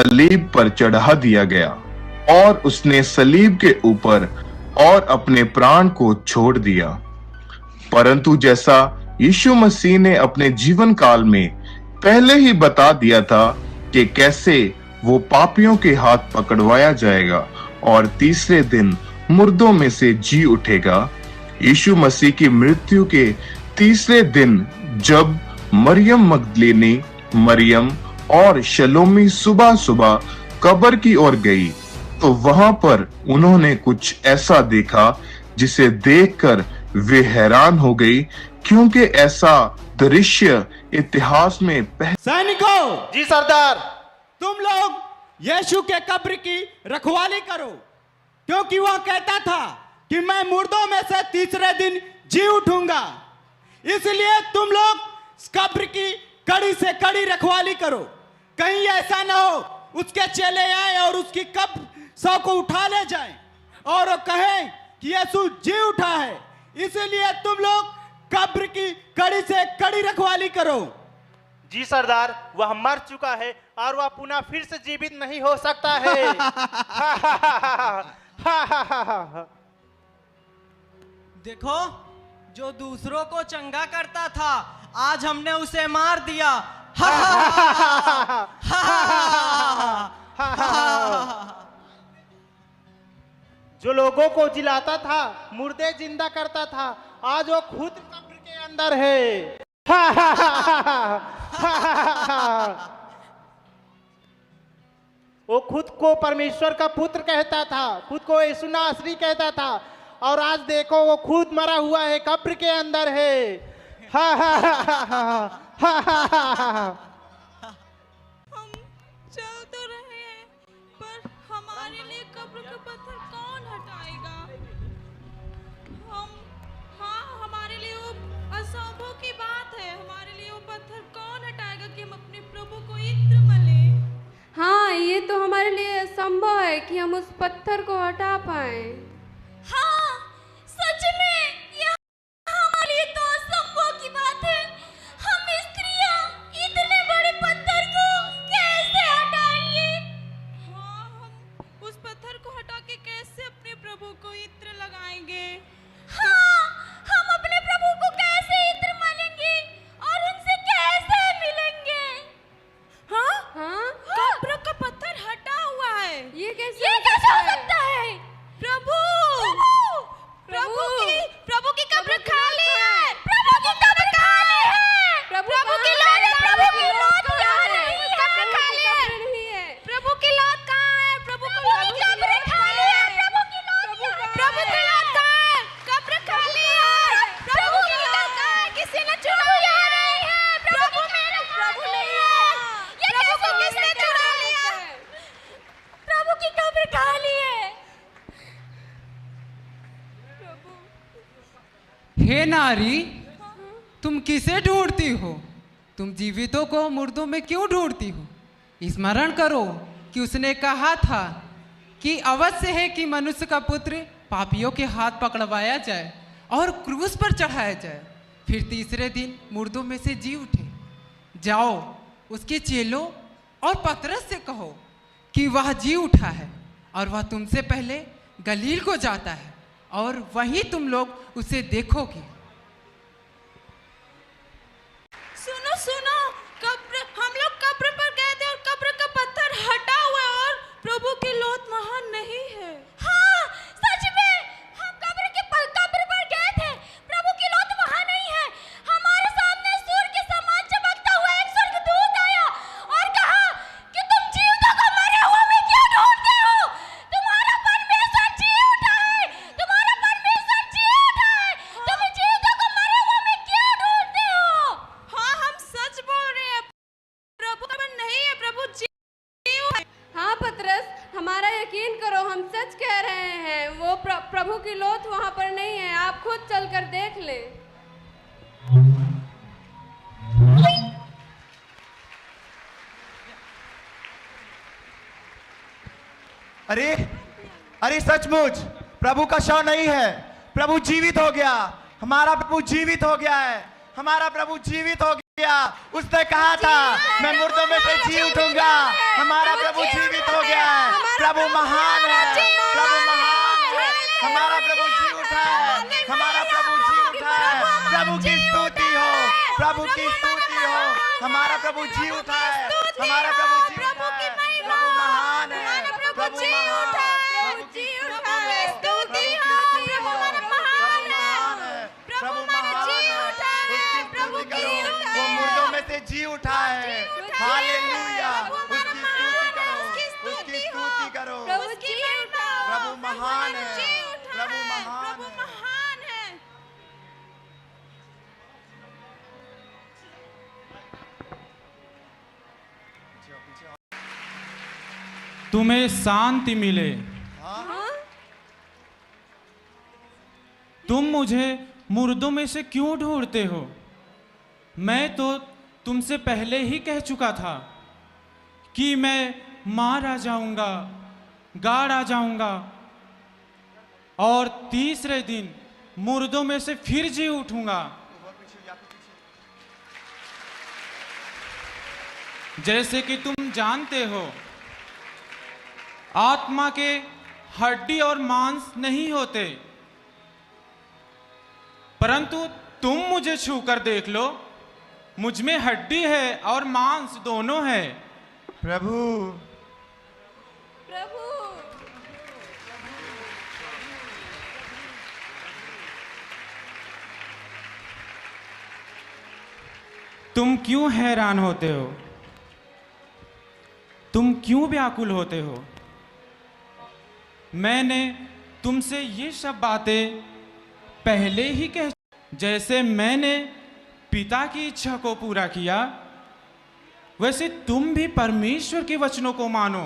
सलीब पर चढ़ा दिया गया और उसने सलीब के ऊपर और अपने प्राण को छोड़ दिया। परंतु जैसा यीशु मसीह ने अपने जीवन काल में पहले ही बता दिया था कि कैसे वो पापियों के हाथ पकड़वाया जाएगा और तीसरे दिन मुर्दों में से जी उठेगा, यीशु मसीह की मृत्यु के तीसरे दिन जब मरियम मगदलीनी, मरियम और शलोमी सुबह सुबह कब्र की ओर गई तो वहां पर उन्होंने कुछ ऐसा देखा जिसे देखकर वे हैरान हो गई, क्योंकि ऐसा दृश्य इतिहास में सैनिकों, जी सरदार। तुम लोग यीशु के कब्र की रखवाली करो, क्योंकि वह कहता था कि मैं मुर्दों में से तीसरे दिन जी उठूंगा। इसलिए तुम लोग कब्र की कड़ी से कड़ी रखवाली करो, कहीं ऐसा ना हो उसके चेले आए और उसकी कब्र शव को उठा ले जाएं और वो कहें कि यीशु जी उठा है। इसलिए तुम लोग कब्र की कड़ी से कड़ी रखवाली करो। जी सरदार, वह मर चुका है और वह पुनः फिर से जीवित नहीं हो सकता है। देखो, जो दूसरों को चंगा करता था आज हमने उसे मार दिया। जो लोगों को जिलाता था, मुर्दे जिंदा करता था, आज वो खुद कब्र के अंदर है। वो खुद को परमेश्वर का पुत्र कहता था, खुद को यीशु नासरी कहता था, और आज देखो वो खुद मरा हुआ है, कब्र के अंदर है। हम चल तो रहे हैं, पर हमारे लिए कब्र का पत्थर कौन हटाएगा? हमारे लिए वो असंभव की बात है। हमारे लिए वो पत्थर कौन हटाएगा कि हम अपने प्रभु को इत्र मलें? हाँ, ये तो हमारे लिए असंभव है कि हम उस पत्थर को हटा पाए। हाँ, सच में यह हमारे लिए तो असंभव की बात है। हम स्त्रियां इतने बड़े पत्थर को कैसे हटाएंगे? हाँ, हम उस पत्थर को हटा के कैसे अपने प्रभु को इत्र लगाएंगे? हाँ, हम अपने प्रभु को कैसे इत्र मलेंगे और उनसे कैसे मिलेंगे? हाँ? हाँ? कब्र का पत्थर हटा हुआ है। ये कैसे हो सकता है? प्रभु की कब्र खाली है। प्रभु की कब्र खाली है। प्रभु की लौट कहाँ है? कब्र खाली है। प्रभु की लौट कहाँ है? प्रभु की कब्र खाली है। प्रभु की लौट कहाँ है? कब्र खाली है। प्रभु की लौट कहाँ है? किसी ने चुरा लिया है। प्रभु मेरा प्रभु नहीं है। ये कैसे किसने चुरा लिया? प्रभु की कब्र खाली है। हे नारी, तुम किसे ढूंढती हो? तुम जीवितों को मुर्दों में क्यों ढूंढती हो? स्मरण करो कि उसने कहा था कि अवश्य है कि मनुष्य का पुत्र पापियों के हाथ पकड़वाया जाए और क्रूस पर चढ़ाया जाए, फिर तीसरे दिन मुर्दों में से जी उठे। जाओ उसके चेलों और पतरस से कहो कि वह जी उठा है और वह तुमसे पहले गलील को जाता है और वहीं तुम लोग उसे देखोगे। सुनो, हम लोग कब्र पर गए थे और कब्र का पत्थर हटा हुआ है और प्रभु की लौट वहां नहीं है। हाँ, सच में हम कब्र पर गए थे, प्रभु की लौट वहां नहीं है। हमारे सामने सूर्य के समान चमकता हुआ एक स्वर्गदूत आया और कहा कि तुम जीवितों को मरे हुए में क्यों ढूंढते हो? तुम्हारा परमेश्वर जी उठा है। तुम्हारा परमेश्वर जी उठा है। तुम जीवितों को मरे हुए में क्यों ढूंढते हो? हाँ, हम सच बोल रहे हैं। प्रभु कब्र नहीं है, प्रभु जी उठा है। हाँ पतरस, हमारा यकीन करो, हम सच कह रहे हैं। वो प्रभु की लौट वहाँ पर नहीं है। आप खुद चलकर देख ले। अरे सचमुच प्रभु का शव नहीं है, प्रभु जीवित हो गया। हमारा प्रभु जीवित हो गया है। हमारा प्रभु जीवित हो गया। उसने कहा था मैं मुर्दों में से जी उठूंगा। हमारा प्रभु जीवित हो गया है। प्रभु महान है, प्रभु महान है। हमारा प्रभु जी उठा है, हमारा प्रभु जी उठा है। प्रभु की स्तुति हो, प्रभु की स्तुति हो। हमारा प्रभु जी उठा है, हमारा प्रभु जी उठा है। प्रभु महान है, प्रभु महान है। प्रभु की स्तुति हो, प्रभु महान है, प्रभु महान है। प्रभु की वो मुर्दों में से जी उठा है। हालेलुया, उसकी स्तुति करो, उसकी स्तुति करो। प्रभु महान है, प्रभु महान है। तुम्हें शांति मिले। तुम मुझे मुर्दों में से क्यों ढूंढते हो? मैं तो तुमसे पहले ही कह चुका था कि मैं मारा जाऊंगा, गाड़ा जाऊंगा और तीसरे दिन मुर्दों में से फिर जी उठूंगा। जैसे कि तुम जानते हो, आत्मा के हड्डी और मांस नहीं होते, परंतु तुम मुझे छूकर देख लो, मुझ में हड्डी है और मांस दोनों है। प्रभु तुम क्यों हैरान होते हो? तुम क्यों व्याकुल होते हो? मैंने तुमसे ये सब बातें पहले ही कह, जैसे मैंने पिता की इच्छा को पूरा किया, वैसे तुम भी परमेश्वर के वचनों को मानो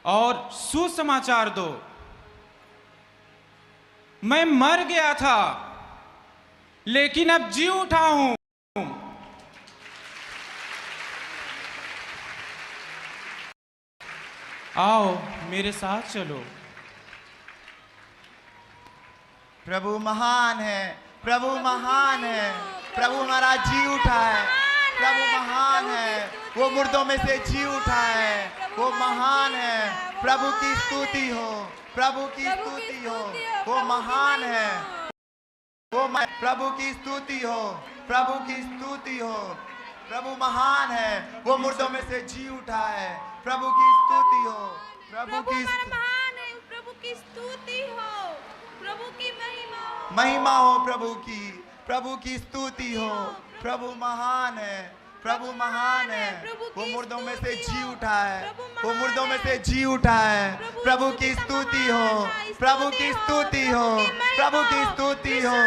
और सुसमाचार दो। मैं मर गया था, लेकिन अब जी उठा हूं। आओ मेरे साथ चलो। प्रभु महान है, प्रभु महान है। प्रभु हमारा जी उठा है, प्रभु महान है। वो मुर्दों में से जी उठा है, वो महान है। प्रभु की स्तुति हो, प्रभु की स्तुति हो। वो महान है, वो प्रभु की स्तुति हो, प्रभु की स्तुति हो। प्रभु महान है, वो मुर्दों में से जी उठा है। प्रभु की स्तुति हो, प्रभु की महान है। प्रभु की स्तुति हो, प्रभु की महिमा हो। प्रभु की स्तुति हो। प्रभु महान है, प्रभु महान है। वो मुर्दों में से जी उठा है, वो मुर्दों में से जी उठा है। प्रभु की स्तुति हो, प्रभु की स्तुति हो, प्रभु की स्तुति हो।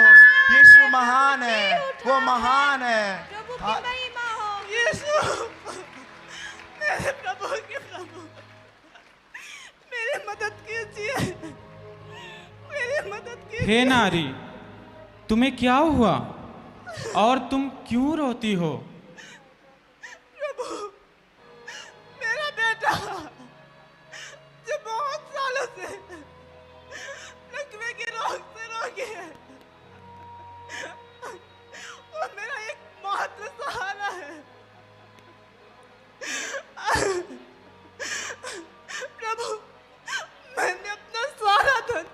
यीशु महान है, वो महान है। यीशु, मेरे प्रभु के प्रभु, मेरी मदद कीजिए, मेरी मदद कीजिए। हे नारी, तुम्हें क्या हुआ और तुम क्यों रोती हो? प्रभु, मेरा बेटा जो बहुत सालों से लकवे के रोग से रोगी है, वो मेरा एकमात्र सहारा है। प्रभु, मैंने अपना सारा धन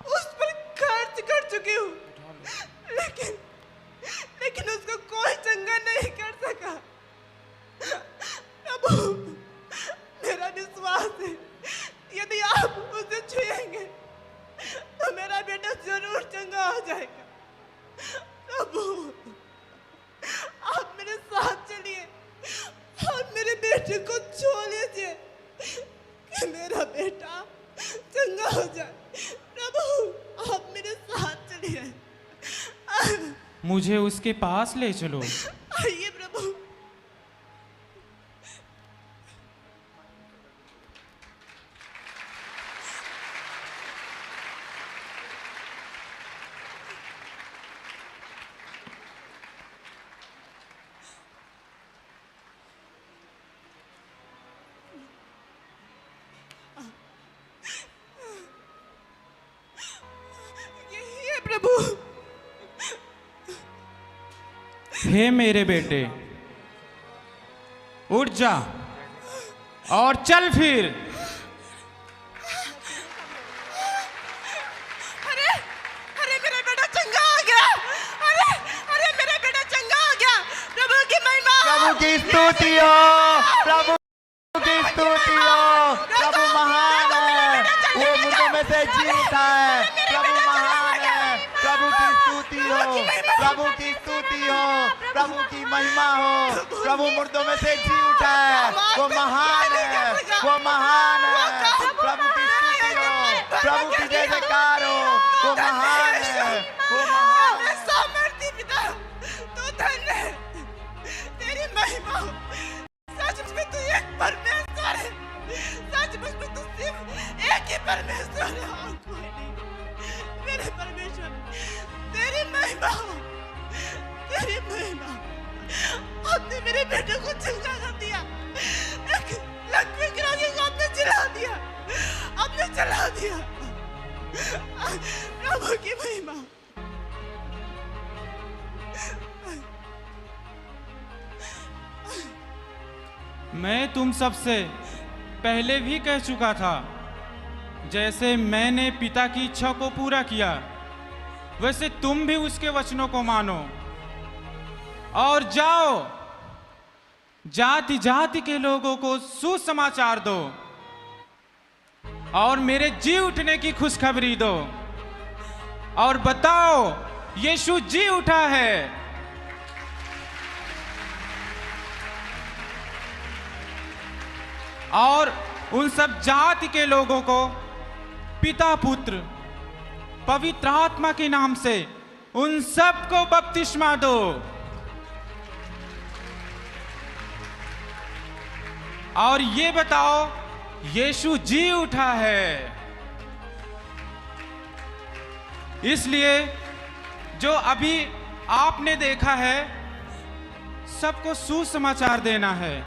उस पर खर्च कर चुकी हूँ, लेकिन उसको कोई चंगा नहीं कर सका। प्रभु, मेरा विश्वास है, यदि आप उसे छुएंगे तो मेरा बेटा जरूर चंगा हो जाएगा। प्रभु, आप मेरे साथ चलिए और मेरे बेटे को छू लीजिए कि मेरा बेटा चंगा हो जाए। प्रभु, आप मेरे साथ चलिए। मुझे उसके पास ले चलो। आइए प्रभु। यही है प्रभु, हे मेरे बेटे, उठ जा और चल फिर। अरे अरे मेरा बेटा चंगा आ गया। अरे अरे मेरा बेटा चंगा आ गया। प्रभु की महिमा, प्रभु की स्तुति हो, प्रभु की स्तुति हो। प्रभु महान है, वो मुर्दों में से जी उठा है। प्रभु महान है, प्रभु की स्तुति हो, प्रभु की स्तुति हो, प्रभु की महिमा हो। प्रभु मुर्दों में से जी उठा है, वो महान है, वो महान है। प्रभु की स्तुति हो, प्रभु की जय जयकार हो, वो महान है, वो महान है। सामर्थी पिता, तू धन्य है, तेरी महिमा हो। सच में तू एक परमेश्वर है, सच में तू सिर्फ एक ही परमेश्वर है और कोई नहीं। मेरे परमेश्वर, तेरी महिमा हो, तेरी महिमा। आपने मेरे बेटे को चंगा कर दिया, एक लकवे गिराने को आपने जला दिया, आपने जला दिया। प्रभु की महिमा। मैं तुम सबसे पहले भी कह चुका था, जैसे मैंने पिता की इच्छा को पूरा किया, वैसे तुम भी उसके वचनों को मानो और जाओ, जाति जाति के लोगों को सुसमाचार दो और मेरे जी उठने की खुशखबरी दो और बताओ यीशु जी उठा है। और उन सब जाति के लोगों को पिता पुत्र पवित्र आत्मा के नाम से उन सब को बपतिस्मा दो और ये बताओ यीशु जी उठा है। इसलिए जो अभी आपने देखा है सबको सुसमाचार देना है।